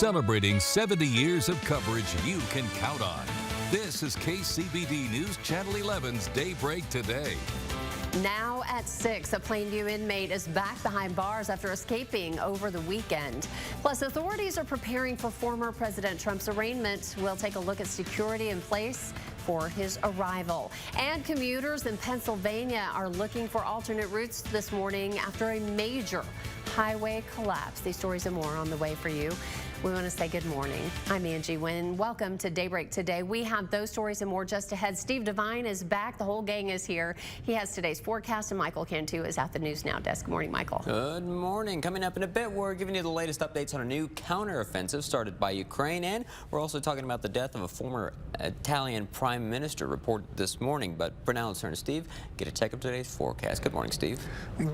celebrating 70 years of coverage you can count on. This is KCBD News Channel 11's Daybreak Today. Now at 6, a Plainview inmate is back behind bars after escaping over the weekend. Plus, authorities are preparing for former President Trump's arraignment. We'll take a look at security in place for his arrival. And commuters in Pennsylvania are looking for alternate routes this morning after a major highway collapse. These stories and more on the way for you. We want to say good morning. I'm Angie Wynn. Welcome to Daybreak Today. We have those stories and more just ahead. Steve Devine is back. The whole gang is here. He has today's forecast, and Michael Cantu is at the News Now desk. Good morning, Michael. Good morning. Coming up in a bit, we're giving you the latest updates on a new counteroffensive started by Ukraine, and we're also talking about the death of a former Italian prime minister reported this morning. But for now, let's turn to Steve, get a check of today's forecast. Good morning, Steve.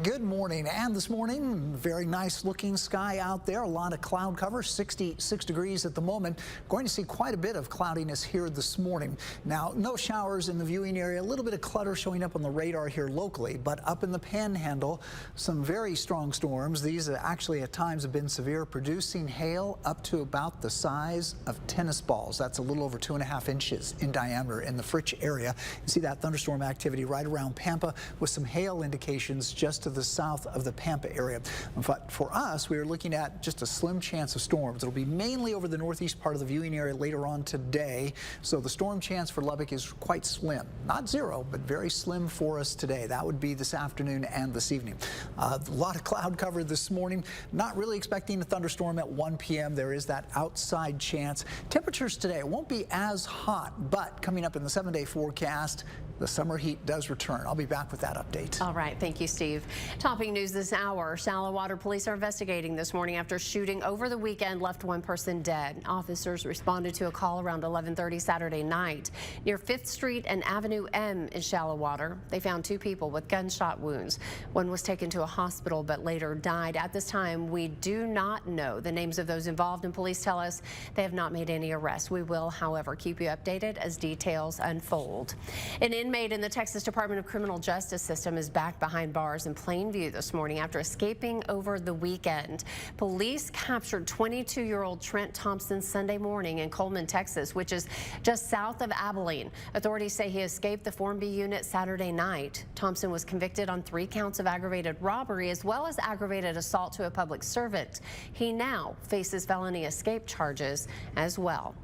Good morning. And this morning, very nice looking sky out there. A lot of cloud cover, 66 degrees at the moment. Going to see quite a bit of cloudiness here this morning. Now, no showers in the viewing area. A little bit of clutter showing up on the radar here locally, but up in the Panhandle, some very strong storms. These actually at times have been severe, producing hail up to about the size of tennis balls. That's a little over 2.5 inches in diameter in the Fritch area. You see that thunderstorm activity right around Pampa with some hail indications just to the south of the Pampa area. But for us, we are looking at just a slim chance of storms. It'll be mainly over the northeast part of the viewing area later on today. So the storm chance for Lubbock is quite slim. Not zero, but very slim for us today. That would be this afternoon and this evening. A lot of cloud cover this morning. Not really expecting a thunderstorm at 1 p.m. There is that outside chance. Temperatures today won't be as hot, but coming up in the 7-day forecast, the summer heat does return. I'll be back with that update. All right. Thank you, Steve. Topping news this hour. Shallow water police are investigating this morning after shooting over the weekend left one person dead. Officers responded to a call around 11:30 Saturday night near 5th Street and Avenue M in Shallow Water. They found 2 people with gunshot wounds. One was taken to a hospital but later died. At this time, we do not know the names of those involved, and police tell us they have not made any arrests. We will, however, keep you updated as details unfold. An inmate in the Texas Department of Criminal Justice System is back behind bars in Plainview this morning after escaping over the weekend. Police captured 22-year-old Trent Thompson Sunday morning in Coleman, Texas, which is just south of Abilene. Authorities say he escaped the Form B unit Saturday night. Thompson was convicted on 3 counts of aggravated robbery as well as aggravated assault to a public servant. He now faces felony escape charges as well.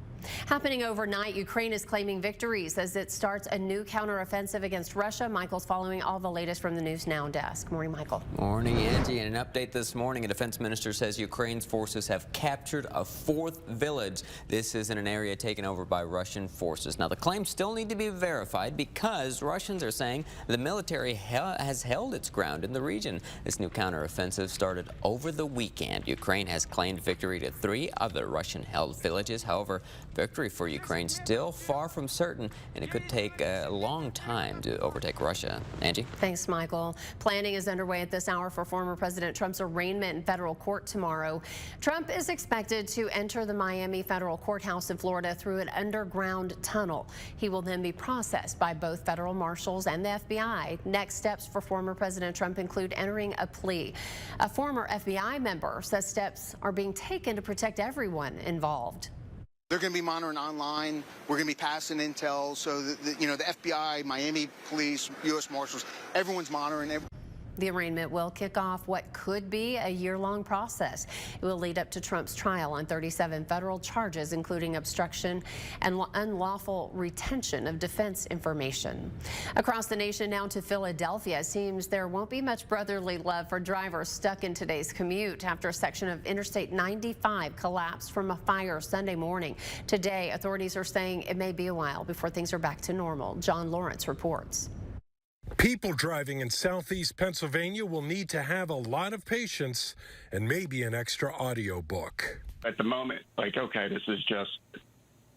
Happening overnight, Ukraine is claiming victories as it starts a new counteroffensive against Russia. Michael's following all the latest from the News Now desk. Morning, Michael. Morning, Angie. And an update this morning, a defense minister says Ukraine's forces have captured a 4th village. This is in an area taken over by Russian forces. Now, the claims still need to be verified because Russians are saying the military has held its ground in the region. This new counteroffensive started over the weekend. Ukraine has claimed victory to 3 other Russian-held villages. However, victory for Ukraine still far from certain, and it could take a long time to overtake Russia. Angie? Thanks, Michael. Planning is underway at this hour for former President Trump's arraignment in federal court tomorrow. Trump is expected to enter the Miami federal courthouse in Florida through an underground tunnel. He will then be processed by both federal marshals and the FBI. Next steps for former President Trump include entering a plea. A former FBI member says steps are being taken to protect everyone involved. They're going to be monitoring online. We're going to be passing intel. So, the FBI, Miami police, U.S. Marshals, everyone's monitoring. The arraignment will kick off what could be a year-long process. It will lead up to Trump's trial on 37 federal charges, including obstruction and unlawful retention of defense information. Across the nation now to Philadelphia, it seems there won't be much brotherly love for drivers stuck in today's commute after a section of Interstate 95 collapsed from a fire Sunday morning. Today, authorities are saying it may be a while before things are back to normal. John Lawrence reports. People driving in southeast Pennsylvania will need to have a lot of patience and maybe an extra audio book. At the moment, okay, this is just,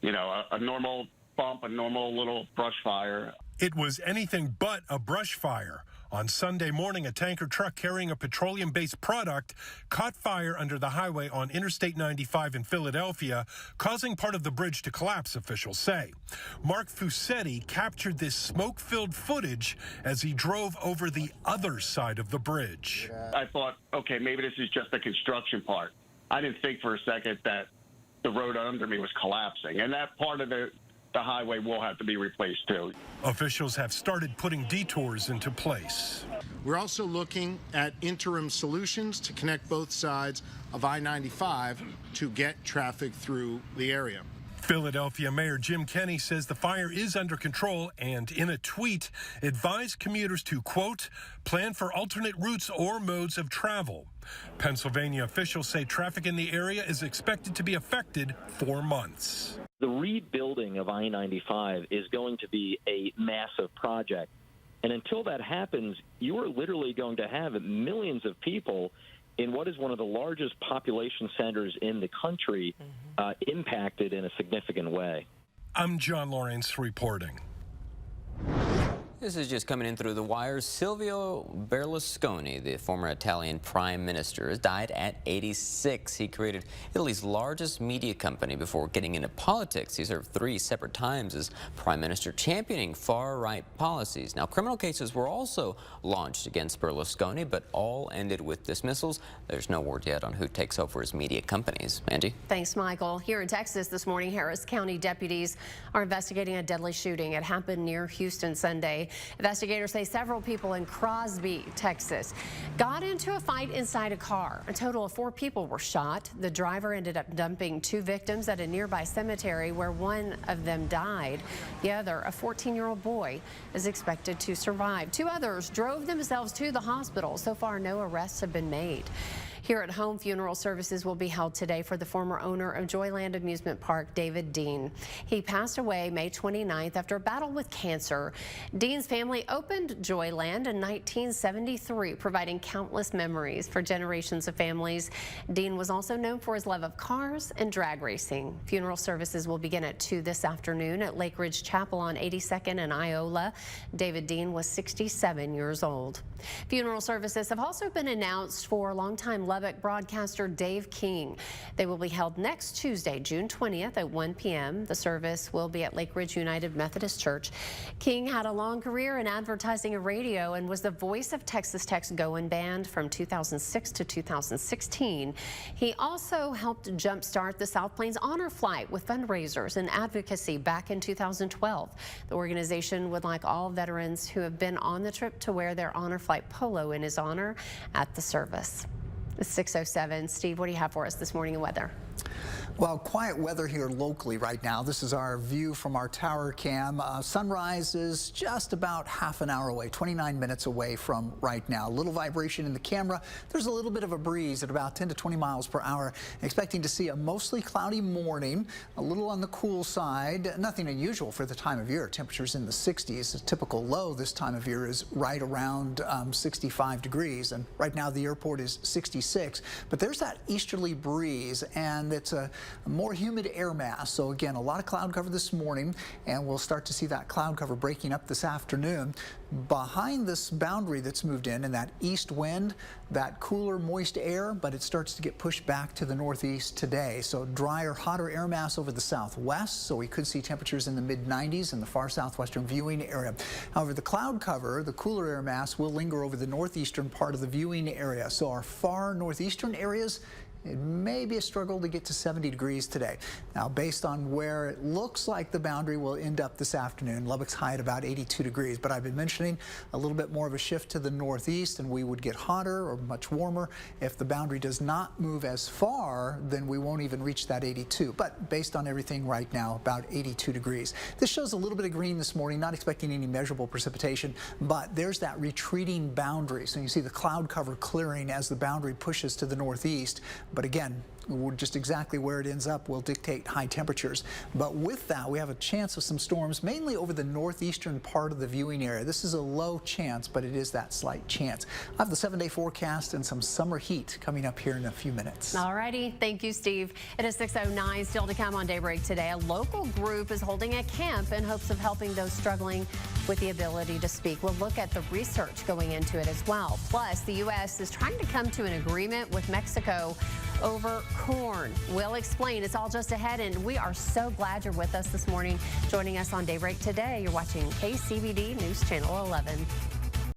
a normal bump, a normal little brush fire. It was anything but a brush fire. On Sunday morning, a tanker truck carrying a petroleum-based product caught fire under the highway on Interstate 95 in Philadelphia, causing part of the bridge to collapse, officials say. Mark Fusetti captured this smoke-filled footage as he drove over the other side of the bridge. I thought, okay, maybe this is just the construction part. I didn't think for a second that the road under me was collapsing. And that part of the highway will have to be replaced too. Officials have started putting detours into place. We're also looking at interim solutions to connect both sides of I-95 to get traffic through the area. Philadelphia Mayor Jim Kenney says the fire is under control and in a tweet advised commuters to, quote, plan for alternate routes or modes of travel. Pennsylvania officials say traffic in the area is expected to be affected for months. The rebuilding of I-95 is going to be a massive project. And until that happens, you are literally going to have millions of people in what is one of the largest population centers in the country impacted in a significant way. I'm John Lawrence reporting. This is just coming in through the wires. Silvio Berlusconi, the former Italian prime minister, has died at 86. He created Italy's largest media company before getting into politics. He served 3 separate times as prime minister, championing far-right policies. Now, criminal cases were also launched against Berlusconi, but all ended with dismissals. There's no word yet on who takes over his media companies. Angie? Thanks, Michael. Here in Texas this morning, Harris County deputies are investigating a deadly shooting. It happened near Houston Sunday. Investigators say several people in Crosby, Texas, got into a fight inside a car. A total of 4 people were shot. The driver ended up dumping 2 victims at a nearby cemetery where one of them died. The other, a 14-year-old boy, is expected to survive. 2 others drove themselves to the hospital. So far, no arrests have been made. Here at home, funeral services will be held today for the former owner of Joyland Amusement Park, David Dean. He passed away May 29th after a battle with cancer. Dean's family opened Joyland in 1973, providing countless memories for generations of families. Dean was also known for his love of cars and drag racing. Funeral services will begin at 2 this afternoon at Lake Ridge Chapel on 82nd and Iola. David Dean was 67 years old. Funeral services have also been announced for longtime Lubbock broadcaster Dave King. They will be held next Tuesday, June 20th at 1 p.m. The service will be at Lake Ridge United Methodist Church. King had a long career in advertising and radio and was the voice of Texas Tech's Goin' Band from 2006 to 2016. He also helped jumpstart the South Plains Honor Flight with fundraisers and advocacy back in 2012. The organization would like all veterans who have been on the trip to wear their Honor Flight polo in his honor at the service. It's 6:07. Steve, what do you have for us this morning in weather? Well, quiet weather here locally right now. This is our view from our tower cam. Sunrise is just about half an hour away, 29 minutes away from right now. A little vibration in the camera. There's a little bit of a breeze at about 10 to 20 miles per hour. Expecting to see a mostly cloudy morning, a little on the cool side. Nothing unusual for the time of year. Temperatures in the 60s. A typical low this time of year is right around 65 degrees. And right now the airport is 66. But there's that easterly breeze, and it's a more humid air mass. So again, a lot of cloud cover this morning, and we'll start to see that cloud cover breaking up this afternoon. Behind this boundary that's moved in and that east wind, that cooler, moist air, but it starts to get pushed back to the northeast today. So drier, hotter air mass over the southwest. So we could see temperatures in the mid-90s in the far southwestern viewing area. However, the cloud cover, the cooler air mass, will linger over the northeastern part of the viewing area. So our far northeastern areas, it may be a struggle to get to 70 degrees today. Now, based on where it looks like the boundary will end up this afternoon, Lubbock's high at about 82 degrees. But I've been mentioning a little bit more of a shift to the northeast, and we would get hotter or much warmer. If the boundary does not move as far, then we won't even reach that 82. But based on everything right now, about 82 degrees. This shows a little bit of green this morning, not expecting any measurable precipitation, but there's that retreating boundary. So you see the cloud cover clearing as the boundary pushes to the northeast. But again, just exactly where it ends up will dictate high temperatures. But with that, we have a chance of some storms, mainly over the northeastern part of the viewing area. This is a low chance, but it is that slight chance. I have the 7-day forecast and some summer heat coming up here in a few minutes. All righty. Thank you, Steve. It is 6:09. Still to come on Daybreak today. A local group is holding a camp in hopes of helping those struggling with the ability to speak. We'll look at the research going into it as well. Plus, the U.S. is trying to come to an agreement with Mexico over corn. We'll explain. It's all just ahead, and we are so glad you're with us this morning. Joining us on Daybreak today, you're watching KCBD News Channel 11.